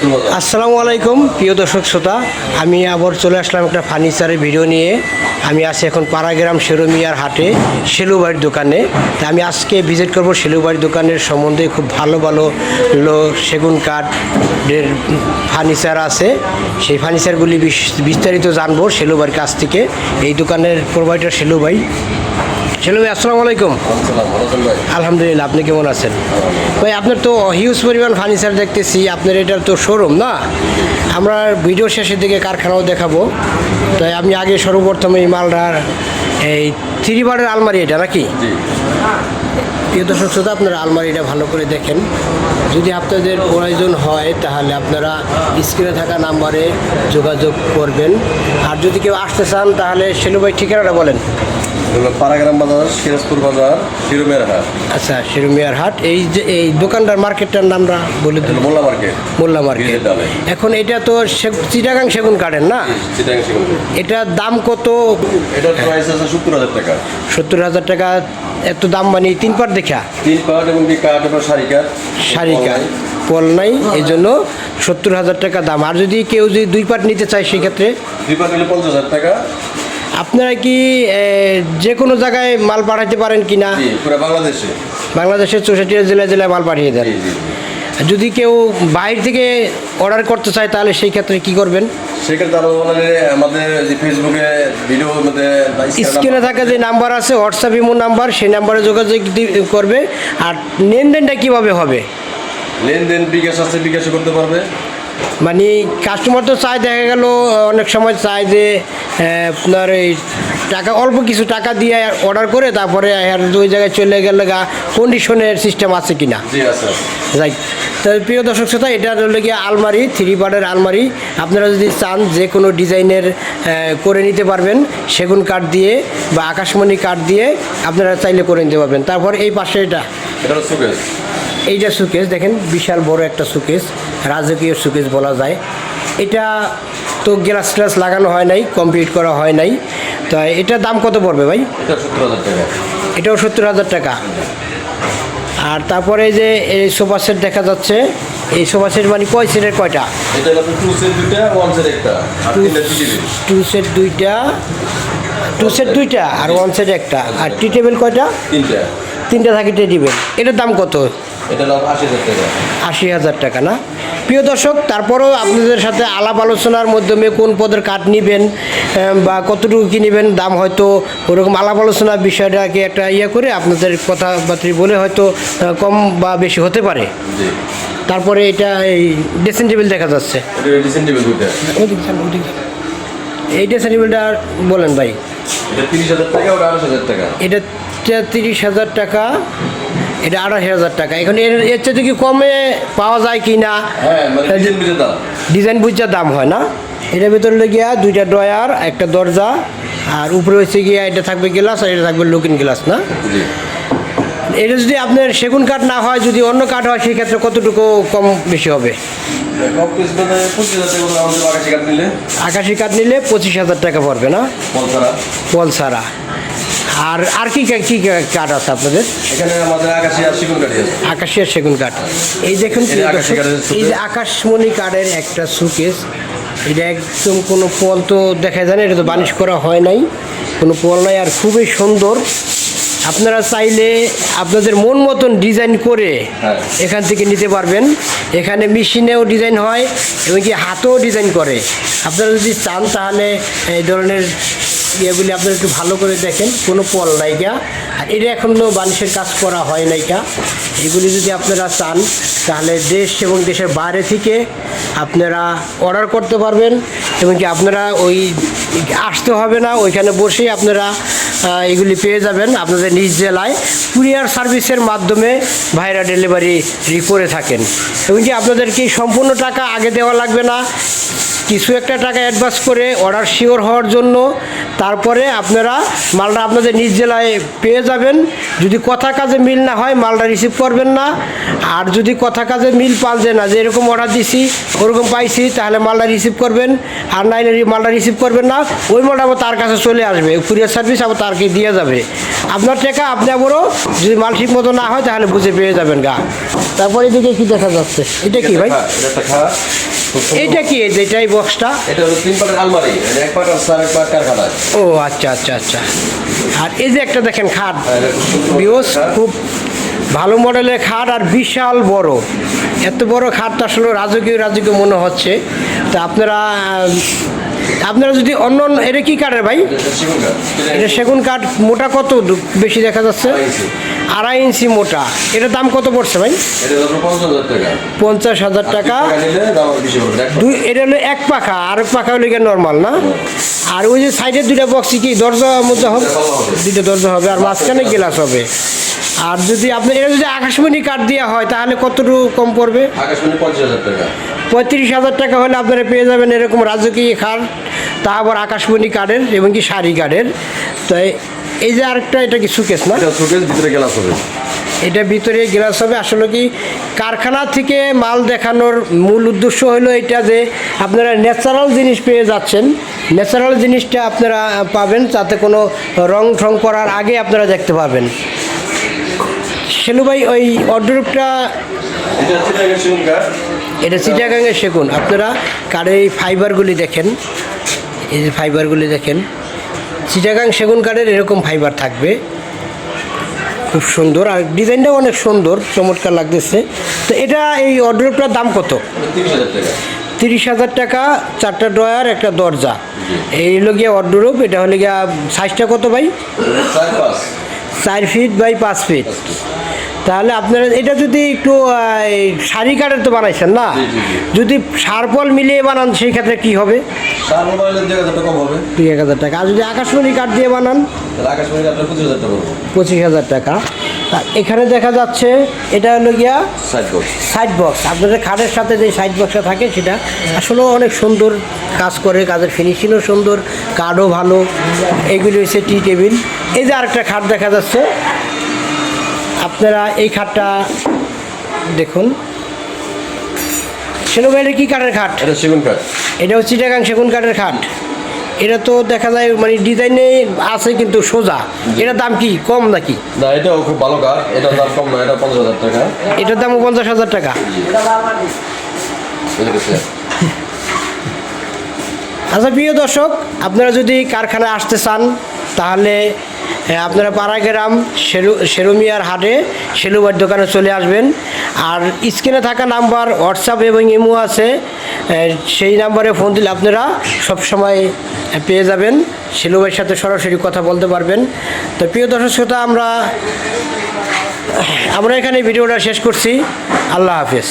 আসসালামু আলাইকুম প্রিয় দর্শক শ্রোতা, আমি আবার চলে আসলাম একটা ফার্নিচারের ভিডিও নিয়ে। আমি আছি এখন পাড়াগ্রাম শেরুমিয়ার হাটে শেলুবাড়ির দোকানে। তা আমি আজকে ভিজিট করব শেলুবাড়ির দোকানের সম্বন্ধে। খুব ভালো ভালো সেগুন কাঠের ফার্নিচার আছে, সেই ফার্নিচারগুলি বিস্তারিত জানবো শেলুবাড়ির কাছ থেকে। এই দোকানের প্রোভাইডার শেলু ভাই। শেলু ভাই আসসালামু আলাইকুম। আলহামদুলিল্লাহ, আপনি কেমন আছেন ভাই? আপনার তো হিউজ পরিমাণ ফার্নিচার দেখতেছি, আপনার এটার তো শোরুম না? আমরা ভিডিও শেষের দিকে কারখানাও দেখাবো। তাই আমি আগে সর্বপ্রথম এই মালটার এই 3 বারের আলমারি এটা নাকি? প্রিয় দর্শক শ্রোতা, আপনারা আলমারিটা ভালো করে দেখেন। যদি আপনাদের প্রয়োজন হয় তাহলে আপনারা স্ক্রিনে থাকা নাম্বারে যোগাযোগ করবেন। আর যদি কেউ আসতে চান তাহলে শেলু ভাই ঠিকানাটা বলেন। পাড়াগ্রাম বাজার, সিরাজপুর বাজার, শিরোমিয়ার হাট। আচ্ছা, শিরোমিয়ার হাট। এই যে এই দোকানটার মার্কেটটার নামটা বলে দিন। মোল্লা মার্কেট। মোল্লা মার্কেট। এখন এটা তো চিটাগাং সেগুন কাঠের না? চিটাগাং সেগুন। এটার দাম কত? এটার প্রাইস আছে 70,000 টাকা। 70,000 টাকা? এত দাম মানে 3 পার্ট দেখা? 3 পার্ট এবং কাঠ এবং শাড়ি কাঠ পল নাই, এই জন্য 70,000 টাকা দাম। আর যদি কেউ 2 পার্ট নিতে চায় সেক্ষেত্রে? 2 পার্ট নিলে 50,000 টাকা। আপনারা কি যে কোনো জায়গায় মাল পাঠাতে পারেন কি না? পুরো বাংলাদেশে। বাংলাদেশের 64 জেলায় মাল পাঠিয়ে দেন। যদি কেউ বাইরে থেকে অর্ডার করতে চায় তাহলে সেই ক্ষেত্রে কি করবেন? সেক্ষেত্রে আমাদের যে ফেসবুকে ভিডিও মধ্যে স্ক্রিনে থাকা যে নাম্বার আছে হোয়াটসঅ্যাপ ইমো নাম্বার, সেই নাম্বারে যোগাযোগ করবে। আর লেনদেনটা কীভাবে হবে? লেনদেন বিকাশ আছে, বিকাশে করতে পারবে। মানে কাস্টমার তো চায়, দেখা গেল অনেক সময় চায় যে আপনার এই টাকা অল্প কিছু টাকা দিয়ে অর্ডার করে তারপরে ওই জায়গায় চলে গেলে কন্ডিশনের সিস্টেম আছে কি না? যাই, তাই প্রিয় দর্শক শ্রোতা, এটা হলো গিয়ে আলমারি, 3 পার্টের আলমারি। আপনারা যদি চান যে কোনো ডিজাইনের করে নিতে পারবেন, সেগুন কাঠ দিয়ে বা আকাশমণি কাঠ দিয়ে আপনারা চাইলে করে নিতে পারবেন। তারপর এই পাশে এইটা সুকেস, দেখেন বিশাল বড় একটা সুকেস, রাজকীয় সুকেস বলা যায়। এটা তো গ্লাস ট্লাস লাগানো হয় নাই, কমপ্লিট করা হয় নাই। তো এটার দাম কত পড়বে ভাই? এটাও 70,000 টাকা। আর তারপরে যে এই সোফা সেট দেখা যাচ্ছে, এই সোফা সেট মানে কয় সেটের কয়টা? 2 সেট 2টা, 1 সেট একটা। 2 সেট 2টা, 2 সেট 2টা আর 1 সেট একটা। আর টি টেবিল কয়টা? 3টা থাকে টি টেবিল। এটার দাম কত? এটা 80,000 টাকা। 80,000 টাকা না? প্রিয় দর্শক, তারপরেও আপনাদের সাথে আলাপ আলোচনার মাধ্যমে কোন পদের কাঠ নেবেন বা কতটুকু কী নেবেন, দাম হয়তো ওরকম আলাপ আলোচনার বিষয়টাকে একটা করে আপনাদের কথাবার্তা বলে হয়তো কম বা বেশি হতে পারে। তারপরে এটা এই ড্রেসিং টেবিল দেখা যাচ্ছে, এই ড্রেসিং টেবিলটা বলেন ভাই। এটা 30,000 টাকা, ওটা 28,000 টাকা। এটা 30,000 টাকা, এটা 28,000 টাকা। এখন এর চেয়ে কি কমে পাওয়া যায় কি না? ডিজাইন বুঝে দাম হয় না? এটার ভিতরে গিয়া 2টা ড্রয়ার, একটা দরজা, আর উপরে হচ্ছে গিয়া এটা থাকবে গ্লাস আর এটা থাকবে লুকিং গ্লাস না? এটা যদি আপনার সেগুন কাঠ না হয়, যদি অন্য কাঠ হয়, সেক্ষেত্রে কতটুকু কম বেশি হবে? আকাশি কাঠ নিলে 25,000 টাকা পড়বে না? পল ছাড়া। আর কি কি কাঠ আছে আপনাদের এখানে? আমাদের আকাশি আর সেগুন কাঠ আছে। আকাশি আর সেগুন কাঠ। এই দেখুন, এই যে আকাশমণি কাঠের একটা সুকেস, এটা একদম কোনো পল তো দেখা যায় না, এটা তো বানিশ করা হয় নাই, কোনো পল নাই, আর খুবই সুন্দর। আপনারা চাইলে আপনাদের মন মতন ডিজাইন করে এখান থেকে নিতে পারবেন। এখানে মেশিনেও ডিজাইন হয় এবং কি হাতেও ডিজাইন করে। আপনারা যদি চান তাহলে এই ধরনের ইয়েগুলি আপনারা একটু ভালো করে দেখেন, কোনো পল নাইকা, আর এটা এখনও বানিশের কাজ করা হয় নাইকা। এগুলি যদি আপনারা চান তাহলে দেশ এবং দেশের বাইরে থেকে আপনারা অর্ডার করতে পারবেন এবং কি আপনারা ওই আসতে হবে না, ওইখানে বসেই আপনারা এগুলি পেয়ে যাবেন আপনাদের নিজ জেলায়। কুরিয়ার সার্ভিসের মাধ্যমে ভাইরা ডেলিভারি করে থাকেন এবং কি আপনাদেরকে সম্পূর্ণ টাকা আগে দেওয়া লাগবে না, কিছু একটা টাকা অ্যাডভান্স করে অর্ডার শিওর হওয়ার জন্য। তারপরে আপনারা মালটা আপনাদের নিজ জেলায় পেয়ে যাবেন। যদি কথা কাজে মিল না হয় মালটা রিসিভ করবেন না। আর যদি কথা কাজে মিল পান যে না, যে এরকম অর্ডার দিছি ওরকম পাইছি, তাহলে মালটা রিসিভ করবেন। আর নাইলে মালটা রিসিভ করবেন না, ওই মালটা আবার তার কাছে চলে আসবে, কুরিয়ার সার্ভিস আবার তারকে দিয়ে যাবে। আপনার টাকা আপনি আবারও যদি মাল ঠিক মতো না হয় তাহলে বুঝে পেয়ে যাবেন গা। তারপরে এদিকে কি দেখা যাচ্ছে, এটা কি ভাই? এইটা কি এটাই বক্সটা? এটা হলো 3 পাটের আলমারি, এক পাট আর 4 পাট কারখানা। ও আচ্ছা আচ্ছা আচ্ছা। আর এই যে একটা দেখেন খাট, বিওস খুব ভালো মডেলের খাট আর বিশাল বড়। এত বড় খাট তো আসলে রাজকীয় মনে হচ্ছে। তো আপনারা যদি অন্য এটা কি কাঠের ভাই? এটা সেগুন কাঠ। মোটা কত বেশি দেখা যাচ্ছে? 2.5 ইঞ্চি মোটা। এটার দাম কত পড়ছে ভাই? 50,000 টাকা। এটা হলো এক পাখা, আর এক পাখা হলো নর্মাল না? আর ওই যে সাইডের দুইটা বক্সই কি দরজার মধ্যে হবে? দুইটা দরজা হবে আর মাঝখানে গ্লাস হবে। আর যদি আপনার এটা যদি আকাশমণি কাঠ দেওয়া হয় তাহলে কতটুকু কম পড়বে? আকাশমণি 50,000 টাকা। 35,000 টাকা হলে আপনারা পেয়ে যাবেন এরকম রাজকীয় খাট, তা আবার আকাশমণি কাঠের এবং কি শাড়ি কাঠের। তো এই যে আরেকটা, এটা কি সুকেস না? সুকেস, ভিতরে গ্লাস হবে। এটা ভিতরে গ্লাস হবে। আসলে কি কারখানা থেকে মাল দেখানোর মূল উদ্দেশ্য হলো এটা যে আপনারা ন্যাচারাল জিনিস পেয়ে যাচ্ছেন। ন্যাচারাল জিনিসটা আপনারা পাবেন, তাতে কোনো রং ঠং করার আগে আপনারা দেখতে পাবেন। শেলু ভাই, ওই অর্ডারটা এটা চিটাগাঙের সেগুন। আপনারা কাঠের এই ফাইবারগুলি দেখেন, এই যে ফাইবারগুলি দেখেন, চিটাগাং সেগুন কাঠের এরকম ফাইবার থাকবে, খুব সুন্দর। আর ডিজাইনটাও অনেক সুন্দর, চমৎকার লাগতেছে। তো এটা এই অর্ডারটার দাম কত? 30,000 টাকা। 4টা ড্রয়ার, একটা দরজা, এই হলো গিয়ে অর্ডারূপ। এটা হলো গিয়া সাইজটা কত ভাই? 4 ফিট বাই 5 ফিট। তাহলে আপনারা এটা যদি একটু শাড়ি কাঠের তো বানাইছেন না, যদি সারপল মিলিয়ে বানান সেই ক্ষেত্রে কী হবে? 2,000 টাকা। আর যদি আকাশমণি কাঠ দিয়ে বানান 25,000 টাকা। এখানে দেখা যাচ্ছে এটা হলো গিয়া সাইড বক্স। আপনাদের খাটের সাথে যে সাইড বক্সটা থাকে সেটা আসলেও অনেক সুন্দর কাজ করে, কাজের ফিনিশিংও সুন্দর, কাঠও ভালো। এইগুলি হচ্ছে টি টেবিল। এই যে আরেকটা খাট দেখা যাচ্ছে, আপনারা এই খাটটা দেখুন। সেলু ভাই, এটা কি কাঠের খাট? এটা সেগুন কাঠ। এটা হচ্ছে চিটাগাং সেগুন কাঠের খাট। এটা তো দেখা যায় মানে ডিজাইনে আছে কিন্তু সোজা। এটার দাম কি কম নাকি? না, এটাও খুব ভালো কাঠ, এটার দাম কম না, এটা 50,000 টাকা। এটার দামও 50,000 টাকা। আচ্ছা প্রিয় দর্শক, আপনারা যদি কারখানায় আসতে চান তাহলে আপনারা পাড়াগ্রাম শেরুমিয়ার হাটে শেলুবার দোকানে চলে আসবেন। আর স্ক্রিনে থাকা নাম্বার হোয়াটসঅ্যাপ এবং ইমো আছে, সেই নাম্বারে ফোন দিলে আপনারা সবসময় পেয়ে যাবেন, শেলুভাইয়ের সাথে সরাসরি কথা বলতে পারবেন। তো প্রিয় দর্শক শ্রোতা, আমরা এখানে ভিডিওটা শেষ করছি। আল্লাহ হাফেজ।